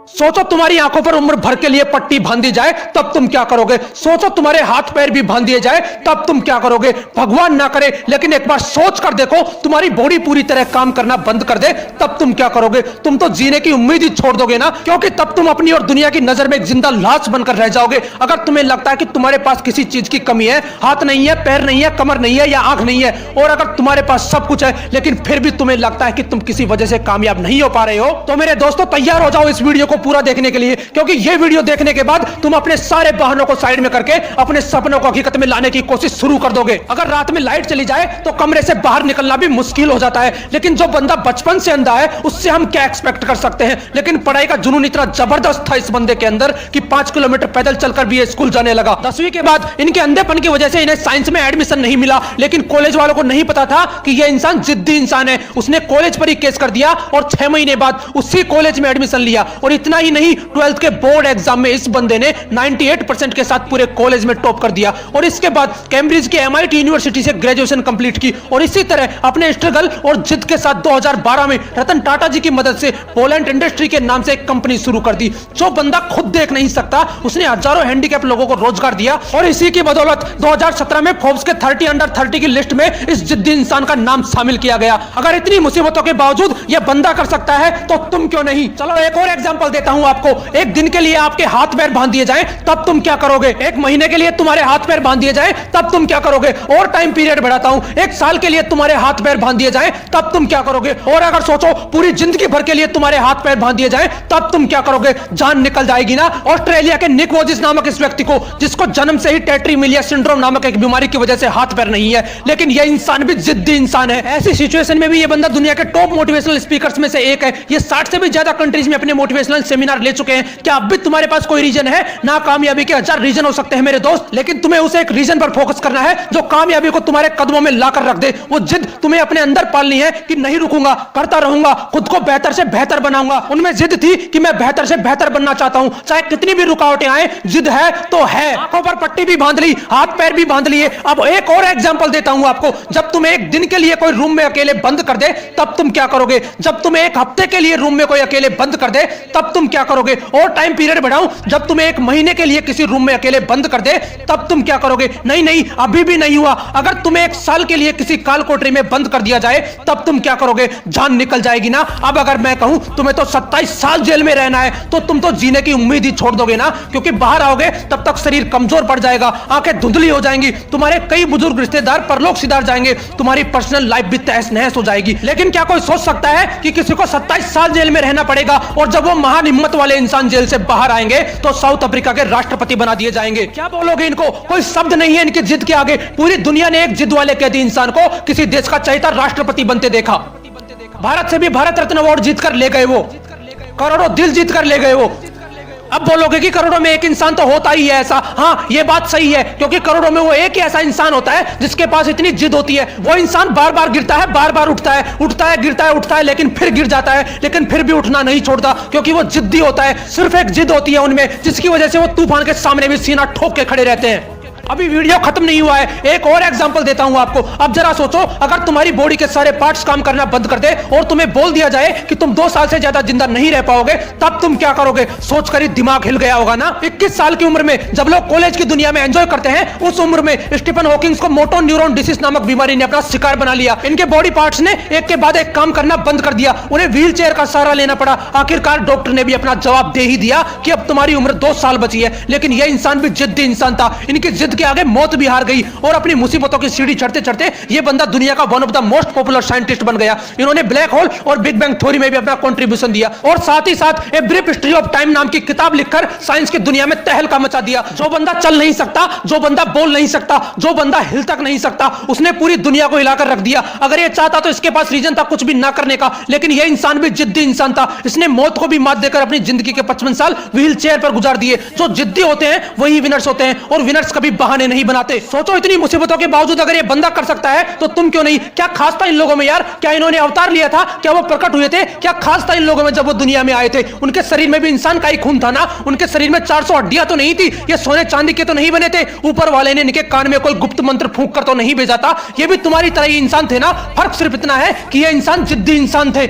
सोचो तुम्हारी आंखों पर उम्र भर के लिए पट्टी बांध दी जाए तब तुम क्या करोगे। सोचो तुम्हारे हाथ पैर भी बांध दिए जाए तब तुम क्या करोगे। भगवान ना करे लेकिन एक बार सोच कर देखो, तुम्हारी बॉडी पूरी तरह काम करना बंद कर दे तब तुम क्या करोगे। तुम तो जीने की उम्मीद ही छोड़ दोगे ना, क्योंकि तब तुम अपनी और दुनिया की नजर में एक जिंदा लाश बनकर रह जाओगे। अगर तुम्हें लगता है कि तुम्हारे पास किसी चीज की कमी है, हाथ नहीं है, पैर नहीं है, कमर नहीं है या आंख नहीं है, और अगर तुम्हारे पास सब कुछ है लेकिन फिर भी तुम्हें लगता है कि तुम किसी वजह से कामयाब नहीं हो पा रहे हो, तो मेरे दोस्तों तैयार हो जाओ इस वीडियो को पूरा देखने के लिए, क्योंकि ये वीडियो देखने के बाद तुम अपने सारे बहानों को साइड में करके अपने सपनों को हकीकत में लाने की कोशिश शुरू कर दोगे। अगर रात में लाइट चली जाए तो कमरे से बाहर निकलना भी मुश्किल हो जाता है, लेकिन जो बंदा बचपन से अंधा है उससे हम क्या एक्सपेक्ट कर सकते हैं। लेकिन पढ़ाई का जुनून इतना जबरदस्त था इस बंदे के अंदर कि 5 किलोमीटर पैदल चलकर भी ये स्कूल जाने लगा। 10वीं के बाद इनके अंधेपन की वजह से इन्हें साइंस में एडमिशन नहीं मिला, लेकिन कॉलेज वालों को नहीं पता था कि यह इंसान जिद्दी इंसान है। उसने कॉलेज पर ही केस कर दिया और 6 महीने बाद उसी कॉलेज में एडमिशन लिया। और इतना ही नहीं, 12th के बोर्ड एग्जाम में इस बंदे ने 98% के साथ पूरे कॉलेज में टॉप कर दिया। और इसके बाद कैम्ब्रिज के MIT यूनिवर्सिटी से ग्रेजुएशन कंप्लीट की। और इसी तरह अपने स्ट्रगल और जिद के साथ 2012 में रतन टाटा जी की मदद से पोलैंड इंडस्ट्री के नाम से एक कंपनी शुरू कर दी। जो बंदा खुद देख नहीं सकता उसने हजारों हैंडीकैप लोगों को रोजगार दिया। और इसी की बदौलत 2017 में फोर्ब्स के 30 अंडर 30 की लिस्ट में इस जिद्दी इंसान का नाम शामिल किया गया। अगर इतनी मुसीबतों के बावजूद यह बंदा कर सकता है तो तुम क्यों नहीं। चलो एक और एग्जांपल देता हूं आपको। एक दिन के लिए आपके हाथ पैर बांध दिए जाएं तब तुम क्या करोगे। एक महीने के लिए तुम्हारे हाथ पैर बांध दिए जाएं तब तुम क्या करोगे। और टाइम पीरियड बढ़ाता हूं, 1 साल के लिए तुम्हारे हाथ पैर बांध दिए जाएं तब तुम क्या करोगे। और अगर सोचो पूरी जिंदगी भर के लिए तुम्हारे हाथ पैर बांध दिए जाएं तब तुम क्या करोगे। जान निकल जाएगी ना। ऑस्ट्रेलिया के निक वोजिस नामक इस व्यक्ति को, जिसको जन्म से ही टेट्रीमिलिया सिंड्रोम नामक एक बीमारी की वजह से हाथ पैर नहीं है, लेकिन यह इंसान भी जिद्दी इंसान है। ऐसी सिचुएशन में भी यह बंदा दुनिया के टॉप मोटिवेशनल स्पीकर्स में से एक है। ये 60 से भी ज्यादा कंट्रीज में अपने मोटिवेशनल सेमिनार ले चुके हैं। क्या अब भी तुम्हारे पास कोई रीजन है? ना कामयाबी के 1000 रीजन हो सकते हैं मेरे दोस्त, लेकिन तुम्हें उसे एक रीजन पर फोकस करना है जो कामयाबी को तुम्हारे कदमों में लाकर रख दे। वो जिद तुम्हें अपने अंदर पालनी है कि नहीं रुकूंगा, करता रहूंगा, खुद को बेहतर से बेहतर बनाऊंगा। उनमें जिद थी कि मैं बेहतर से बेहतर बनना चाहता हूं, चाहे कितनी भी रुकावटें आए, जिद है तो है। आंखों पर पट्टी भी बांध ली, हाथ पैर भी बांध लिए। अब एक और एग्जांपल देता हूं आपको। जब तुम्हें एक दिन के लिए कोई रूम में अकेले बंद कर दे तब तुम क्या करोगे। जब तुम्हें एक हफ्ते के लिए रूम में कोई अकेले बंद कर दे तब तुम क्या करोगे। और टाइम पीरियड बढ़ाऊं, जब तुम्हें 1 महीने के लिए किसी रूम में अकेले बंद कर दे तब तुम क्या करोगे। नहीं नहीं, अभी भी नहीं हुआ। अगर तुम्हें 1 साल के लिए किसी काल कोठरी में बंद कर दिया जाए तब तुम क्या करोगे। जान निकल जाएगी ना। अब अगर मैं कहूं तुम्हें तो 27 साल जेल में रहना है तो तुम तो जीने की उम्मीद ही छोड़ दोगे ना, क्योंकि बाहर आओगे तब तक शरीर कमजोर पड़ जाएगा, आंखें धुंधली हो जाएंगी, तुम्हारे कई बुजुर्ग रिश्तेदार परलोक सिधार जाएंगे, तुम्हारी पर्सनल लाइफ भी तहस नहस हो जाएगी। लेकिन क्या कोई सोच सकता है कि किसी को 27 साल जेल में रहना पड़ेगा और जब वो महान हिम्मत वाले इंसान जेल से बाहर आएंगे तो साउथ अफ्रीका के राष्ट्रपति बना दिए जाएंगे। क्या बोलोगे इनको? कोई शब्द नहीं है इनकी जिद के आगे। पूरी दुनिया ने एक जिद वाले कैदी इंसान को किसी देश का चहेता राष्ट्रपति बनते देखा। भारत से भी भारत रत्न अवार्ड जीतकर ले गए वो, करोड़ों दिल जीतकर ले गए वो। अब बोलोगे कि करोड़ों में एक इंसान तो होता ही है ऐसा। हाँ, ये बात सही है, क्योंकि करोड़ों में वो एक ही ऐसा इंसान होता है जिसके पास इतनी जिद होती है। वो इंसान बार बार गिरता है, बार बार उठता है, उठता है, गिरता है, उठता है, लेकिन फिर गिर जाता है, लेकिन फिर भी उठना नहीं छोड़ता, क्योंकि वो जिद्दी होता है। सिर्फ एक जिद होती है उनमें जिसकी वजह से वो तूफान के सामने भी सीना ठोक के खड़े रहते हैं। अभी वीडियो खत्म नहीं हुआ है, एक और एग्जांपल देता हूं आपको। अब जरा सोचो, अगर तुम्हारी बॉडी के सारे पार्ट्स काम करना बंद कर दे और तुम्हें बोल दिया जाए कि तुम 2 साल से ज्यादा जिंदा नहीं रह पाओगे, तब तुम क्या करोगे। सोचकर ही दिमाग हिल गया होगा ना। 21 साल की उम्र में जब लोग कॉलेज की दुनिया में एंजॉय करते हैं, उस उम्र में स्टीफन हॉकिंग्स को मोटो न्यूरॉन डिसीज नामक बीमारी ने अपना शिकार बना लिया। इनके बॉडी पार्ट्स ने एक के बाद एक काम करना बंद कर दिया, उन्हें व्हील चेयर का सहारा लेना पड़ा। आखिरकार डॉक्टर ने भी अपना जवाब दे ही दिया कि अब तुम्हारी उम्र 2 साल बची है। लेकिन यह इंसान भी जिद्दी इंसान था। इनकी जिद के आगे मौत भी हार गई और अपनी मुसीबतों की सीढ़ी चढ़ते चढ़ते ये बंदा दुनिया का one of the most popular scientist बन गया। इन्होंने ब्लैक होल और बिग बैंग थ्योरी में भी अपना कंट्रीब्यूशन दिया और साथ ही साथ a brief history of time नाम की किताब लिखकर साइंस की दुनिया में तहलका मचा दिया। जो बंदा चल नहीं सकता, जो बंदा बोल नहीं सकता, जो बंदा हिल तक नहीं सकता, उसने पूरी दुनिया को हिलाकर रख दिया। अगर ये चाहता तो इसके पास रीजन था कुछ भी ना करने का, लेकिन यह इंसान भी जिद्दी इंसान था। इसने मौत को भी मात देकर अपनी जिंदगी के 55 साल व्हील चेयर पर गुजार दिए। जो जिद्दी होते हैं वही विनर्स होते हैं और विनर्स कभी बहाने नहीं बनाते। सोचो, इतनी मुसीबतों के बावजूद अगर ये बंदा कर सकता है तो तुम क्यों नहीं। क्या खास था इन लोगों में यार? क्या इन्होंने अवतार लिया था? क्या वो प्रकट हुए थे? क्या खास था इन लोगों में जब वो दुनिया में आए थे? उनके शरीर में भी इंसान का ही खून था ना। उनके शरीर में 400 हड्डियां तो नहीं थी। ये सोने चांदी के तो नहीं बने थे। ऊपर वाले ने इनके कान में कोई गुप्त मंत्र फूंक कर तो नहीं भेजा था। ये भी तुम्हारी तरह ही इंसान थे ना। फर्क सिर्फ इतना है कि ये इंसान जिद्दी इंसान थे।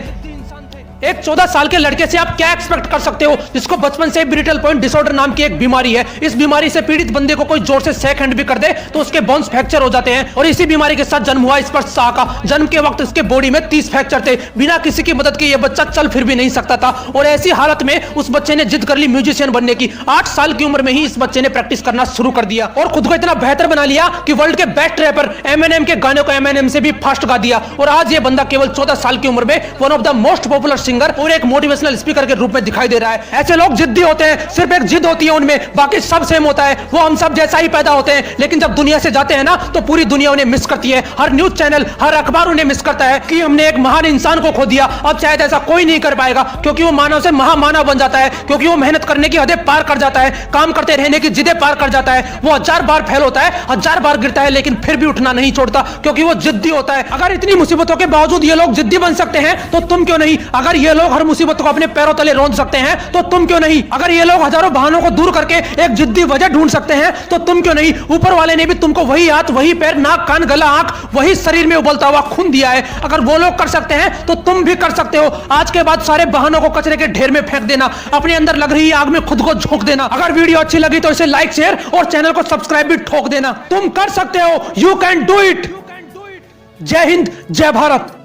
एक 14 साल के लड़के से आप क्या एक्सपेक्ट कर सकते हो जिसको बचपन से ब्रिटल पॉइंट डिसऑर्डर नाम की एक बीमारी है। इस बीमारी से पीड़ित बंदे को कोई जोर से शेक हैंड भी कर दे तो उसके बोन्स फ्रैक्चर हो जाते हैं। और इसी बीमारी के साथ जन्म हुआ स्पर्श शाह का। जन्म के वक्त इसके बॉडी में 30 फ्रैक्चर थे। बिना किसी की मदद के ये बच्चा चल फिर भी नहीं सकता था और ऐसी हालत में उस बच्चे ने जिद कर ली म्यूजिशियन बनने की। 8 साल की उम्र में ही इस बच्चे ने प्रैक्टिस करना शुरू कर दिया और खुद को इतना बेहतर बना लिया कि वर्ल्ड के बेस्ट रैपर एमएनएम के गानों को एमएनएम से भी फास्ट गा दिया। और आज ये बंदा केवल 14 साल की उम्र में one of the most popular singer और एक मोटिवेशनल स्पीकर के रूप में दिखाई दे रहा है। ऐसे लोग जिद्दी होते हैं, सिर्फ एक जिद होती है उनमें, बाकी सब सेम होता है। वो हम सब जैसा ही पैदा होते हैं, लेकिन जब दुनिया से जाते हैं ना तो पूरी दुनिया उन्हें मिस करती है। हर न्यूज चैनल, हर अखबार उन्हें मिस करता है कि हमने एक महान इंसान को खो दिया। अब शायद ऐसा कोई नहीं कर पाएगा क्योंकि वो मानव से महामानव बन जाता है, क्योंकि वो मेहनत करने की हदें पार कर जाता है, काम करते रहने की जिदें पार कर जाता है। वो 1000 बार फेल होता है, 1000 बार गिरता है, लेकिन फिर भी उठना नहीं छोड़ता क्योंकि वो जिद्दी होता है। अगर इतनी मुसीबतों के बावजूद ये लोग जिद्दी बन सकते हैं तो तुम क्यों नहीं? अगर ये लोग हर मुसीबत को अपने पैरों तले रौंद सकते हैं तो तुम क्यों नहीं? अगर ये लोग हजारों बहानों को दूर करके एक जिद्दी वजह ढूंढ सकते हैं तो तुम क्यों नहीं? ऊपर वाले ने भी तुमको वही हाथ, वही पैर, नाक, कान, गला, आंख, वही शरीर में उबलता हुआ खून दिया है। अगर वो लोग कर सकते हैं तो तुम भी कर सकते हो। आज के बाद सारे बहानों को कचरे के ढेर में फेंक देना, अपने अंदर लग रही आग में खुद को झोंक देना। अगर वीडियो अच्छी लगी तो इसे लाइक, शेयर और चैनल को सब्सक्राइब भी ठोक देना। तुम कर सकते हो, यू कैन डू इट। जय हिंद, जय भारत।